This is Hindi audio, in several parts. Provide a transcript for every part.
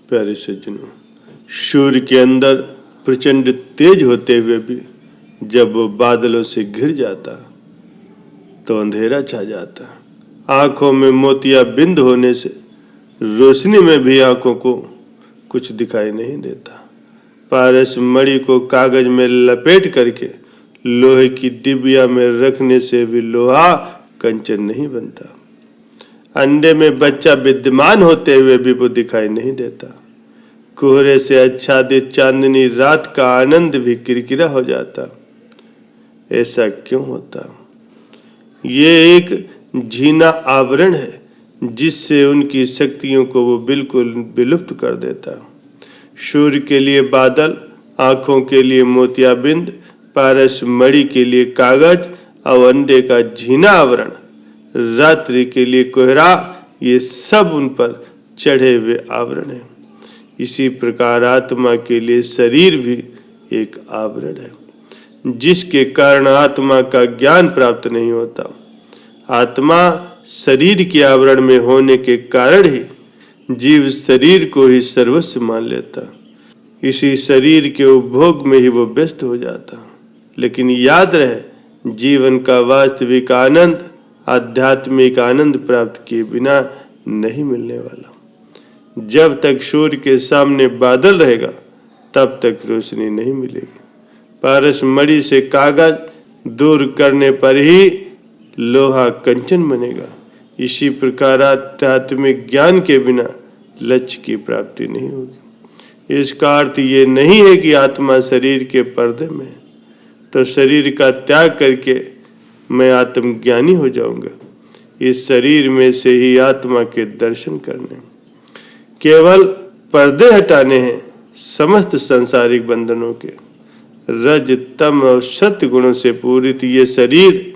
प्यारे सज्जनों, सूर्य के अंदर प्रचंड तेज होते हुए भी जब वो बादलों से घिर जाता तो अंधेरा छा जाता। आंखों में मोतियाबिंद होने से रोशनी में भी आंखों को कुछ दिखाई नहीं देता। पारस मणि को कागज में लपेट करके लोहे की डिबिया में रखने से भी लोहा कंचन नहीं बनता। अंडे में बच्चा विद्यमान होते हुए भी वो दिखाई नहीं देता। कोहरे से आच्छादित चांदनी रात का आनंद भी किरकिरा हो जाता। ऐसा क्यों होता? ये एक झीना आवरण है जिससे उनकी शक्तियों को वो बिल्कुल विलुप्त कर देता। सूर्य के लिए बादल, आंखों के लिए मोतियाबिंद, पारस मणि के लिए कागज और अंडे का झीना आवरण, रात्रि के लिए कोहरा, ये सब उन पर चढ़े हुए आवरण है। इसी प्रकार आत्मा के लिए शरीर भी एक आवरण है जिसके कारण आत्मा का ज्ञान प्राप्त नहीं होता। आत्मा शरीर के आवरण में होने के कारण ही जीव शरीर को ही सर्वस्व मान लेता। इसी शरीर के उपभोग में ही वो व्यस्त हो जाता। लेकिन याद रहे, जीवन का वास्तविक आनंद आध्यात्मिक आनंद प्राप्त किए बिना नहीं मिलने वाला। जब तक सूर्य के सामने बादल रहेगा तब तक रोशनी नहीं मिलेगी। पारस मणि से कागज दूर करने पर ही लोहा कंचन बनेगा। इसी प्रकार आध्यात्मिक ज्ञान के बिना लक्ष्य की प्राप्ति नहीं होगी। इसका अर्थ ये नहीं है कि आत्मा शरीर के पर्दे में, तो शरीर का त्याग करके मैं आत्मज्ञानी हो जाऊंगा। इस शरीर में से ही आत्मा के दर्शन करने, केवल पर्दे हटाने हैं समस्त सांसारिक बंधनों के। रज तम और सत्य गुणों से पूरित ये शरीर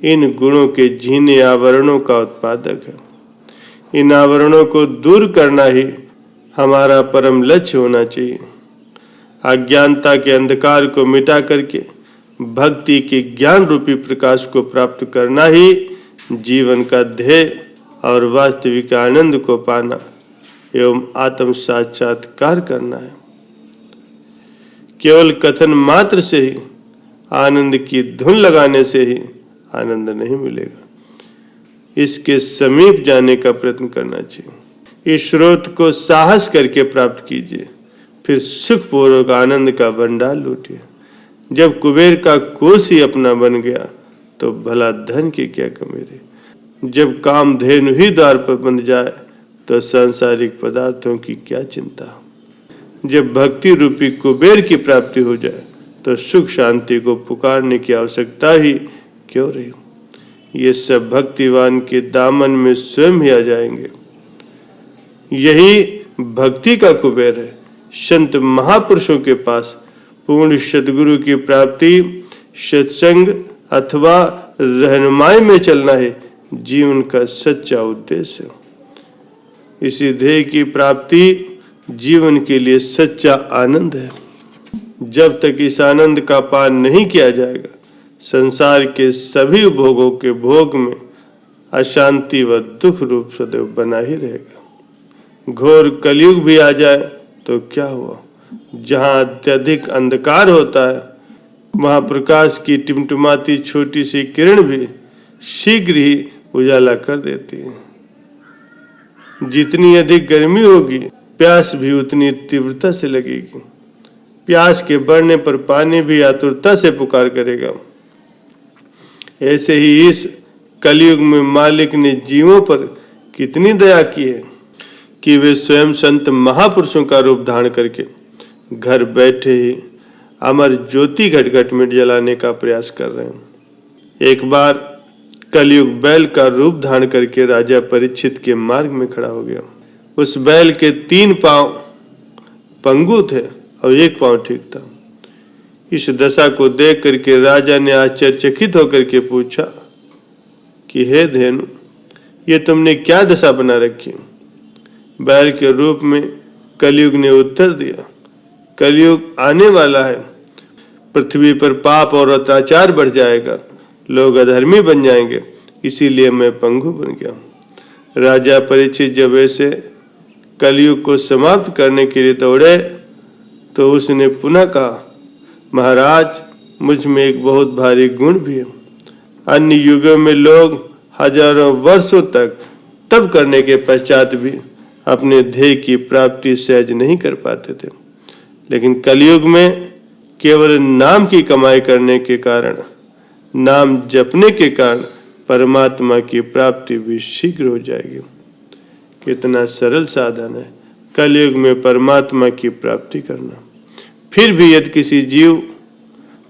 इन गुणों के झीने आवरणों का उत्पादक है। इन आवरणों को दूर करना ही हमारा परम लक्ष्य होना चाहिए। अज्ञानता के अंधकार को मिटा करके भक्ति के ज्ञान रूपी प्रकाश को प्राप्त करना ही जीवन का ध्येय और वास्तविक आनंद को पाना एवं आत्म साक्षात्कार करना है। केवल कथन मात्र से ही, आनंद की धुन लगाने से ही आनंद नहीं मिलेगा। इसके समीप जाने का प्रयत्न करना चाहिए। इस स्रोत को साहस करके प्राप्त कीजिए, फिर सुखपूर्वक आनंद का भंडार लूटिए। जब कुबेर का कोष ही अपना बन गया तो भला धन की क्या कमी रही। जब कामधेनु ही द्वार पर बन जाए तो सांसारिक पदार्थों की क्या चिंता। जब भक्ति रूपी कुबेर की प्राप्ति हो जाए तो सुख शांति को पुकारने की आवश्यकता ही क्यों रही। ये सब भक्तिवान के दामन में स्वयं ही आ जाएंगे। यही भक्ति का कुबेर है। संत महापुरुषों के पास पूर्ण सद्गुरु की प्राप्ति, सत्संग अथवा रहनुमाई में चलना है जीवन का सच्चा उद्देश्य। इसी ध्येय की प्राप्ति जीवन के लिए सच्चा आनंद है। जब तक इस आनंद का पान नहीं किया जाएगा, संसार के सभी भोगों के भोग में अशांति व दुख रूप सदैव बना ही रहेगा। घोर कलयुग भी आ जाए तो क्या हुआ। जहाँ अत्यधिक अंधकार होता है वहाँ प्रकाश की टिमटिमाती छोटी सी किरण भी शीघ्र ही उजाला कर देती है। जितनी अधिक गर्मी होगी प्यास भी उतनी तीव्रता से लगेगी। प्यास के बढ़ने पर पानी भी आतुरता से पुकार करेगा। ऐसे ही इस कलयुग में मालिक ने जीवों पर कितनी दया की है कि वे स्वयं संत महापुरुषों का रूप धारण करके घर बैठे ही अमर ज्योति घट घट में जलाने का प्रयास कर रहे हैं। एक बार कलयुग बैल का रूप धारण करके राजा परीक्षित के मार्ग में खड़ा हो गया। उस बैल के 3 पांव पंगु थे और 1 पांव ठीक था। इस दशा को देख करके राजा ने आश्चर्यचकित होकर के पूछा कि हे धेनु, ये तुमने क्या दशा बना रखी। बैल के रूप में कलयुग ने उत्तर दिया, कलयुग आने वाला है, पृथ्वी पर पाप और अत्याचार बढ़ जाएगा, लोग अधर्मी बन जाएंगे, इसीलिए मैं पंगु बन गया। राजा परीक्षित जब ऐसे कलयुग को समाप्त करने के लिए दौड़े तो उसने पुनः कहा, महाराज मुझ में एक बहुत भारी गुण भी है। अन्य युगों में लोग हजारों वर्षों तक तप करने के पश्चात भी अपने ध्येय की प्राप्ति सहज नहीं कर पाते थे, लेकिन कलयुग में केवल नाम की कमाई करने के कारण, नाम जपने के कारण परमात्मा की प्राप्ति भी शीघ्र हो जाएगी। कितना सरल साधन है कलयुग में परमात्मा की प्राप्ति करना। फिर भी यदि किसी जीव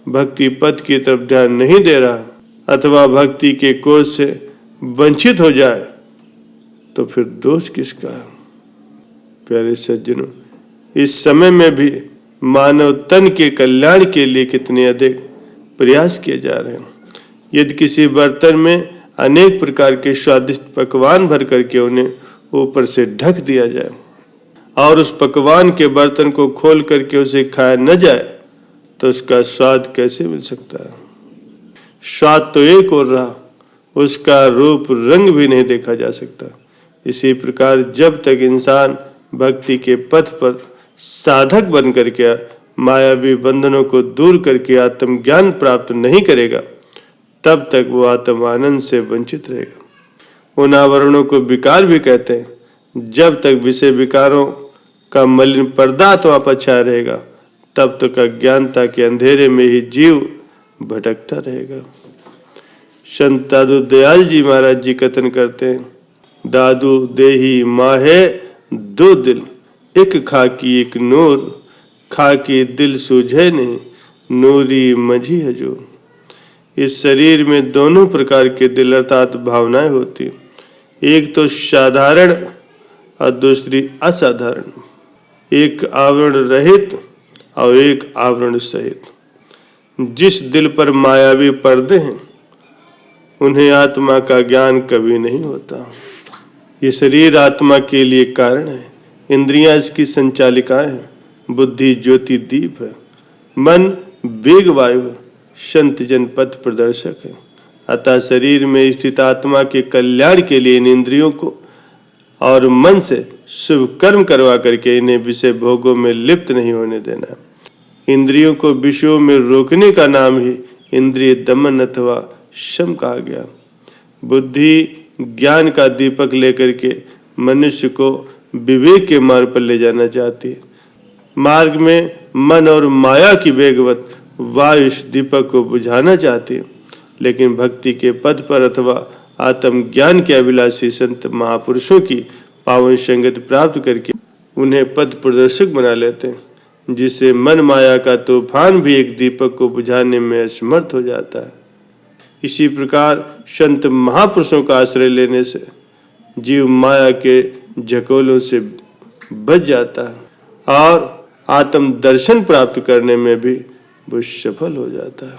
भक्ति पथ की तरफ ध्यान नहीं दे रहा अथवा भक्ति के कोष से वंचित हो जाए तो फिर दोष किसका? प्यारे सज्जनों, इस समय में भी मानव तन के कल्याण के लिए कितने अधिक प्रयास किए जा रहे हैं। यदि किसी बर्तन में अनेक प्रकार के स्वादिष्ट पकवान भर करके उन्हें ऊपर से ढक दिया जाए और उस पकवान के बर्तन को खोल करके उसे खाया न जाए तो उसका स्वाद कैसे मिल सकता है? स्वाद तो एक और रहा, उसका रूप रंग भी नहीं देखा जा सकता। इसी प्रकार जब तक इंसान भक्ति के पथ पर साधक बन करके मायावी बंधनों को दूर करके आत्मज्ञान प्राप्त नहीं करेगा, तब तक वो आत्म आनंद से वंचित रहेगा। उन आवरणों को विकार भी कहते हैं। जब तक विषय विकारों का मलिन पर्दा तो पर छाया रहेगा, तब तक अज्ञानता के अंधेरे में ही जीव भटकता रहेगा। संत दादू दयाल जी महाराज जी कथन करते हैं, दादू देही माहे दो दिल, एक खाकी एक नूर, खाकी दिल सूझे नहीं, नूरी मझी हजूर। इस शरीर में दोनों प्रकार के दिल अर्थात भावनाएं होती, एक तो साधारण और दूसरी असाधारण, एक आवरण रहित और एक आवरण सहित। जिस दिल पर मायावी पर्दे हैं उन्हें आत्मा का ज्ञान कभी नहीं होता। ये शरीर आत्मा के लिए कारण है, इंद्रियां इसकी संचालिकाएं हैं, बुद्धि ज्योति दीप है, मन वेग वायु है, संत जन पथ प्रदर्शक है। अतः शरीर में स्थित आत्मा के कल्याण के लिए इन इंद्रियों को और मन से शुभ कर्म करवा करके इन्हें विषय भोगों में लिप्त नहीं होने देना। इंद्रियों को विषयों में रोकने का नाम ही इंद्रिय दमन अथवा शम कहा गया। बुद्धि ज्ञान का दीपक लेकर के मनुष्य को विवेक के मार्ग पर ले जाना चाहती है। मार्ग में मन और माया की वेगवत वायु इस दीपक को बुझाना चाहती है, लेकिन भक्ति के पद पर अथवा आत्म ज्ञान के अभिलाषी संत महापुरुषों की पावन संगति प्राप्त करके उन्हें पद प्रदर्शक बना लेते हैं, जिससे मन माया का तूफान भी एक दीपक को बुझाने में असमर्थ हो जाता है। इसी प्रकार संत महापुरुषों का आश्रय लेने से जीव माया के झकोलों से बच जाता है और आत्म दर्शन प्राप्त करने में भी वो सफल हो जाता है।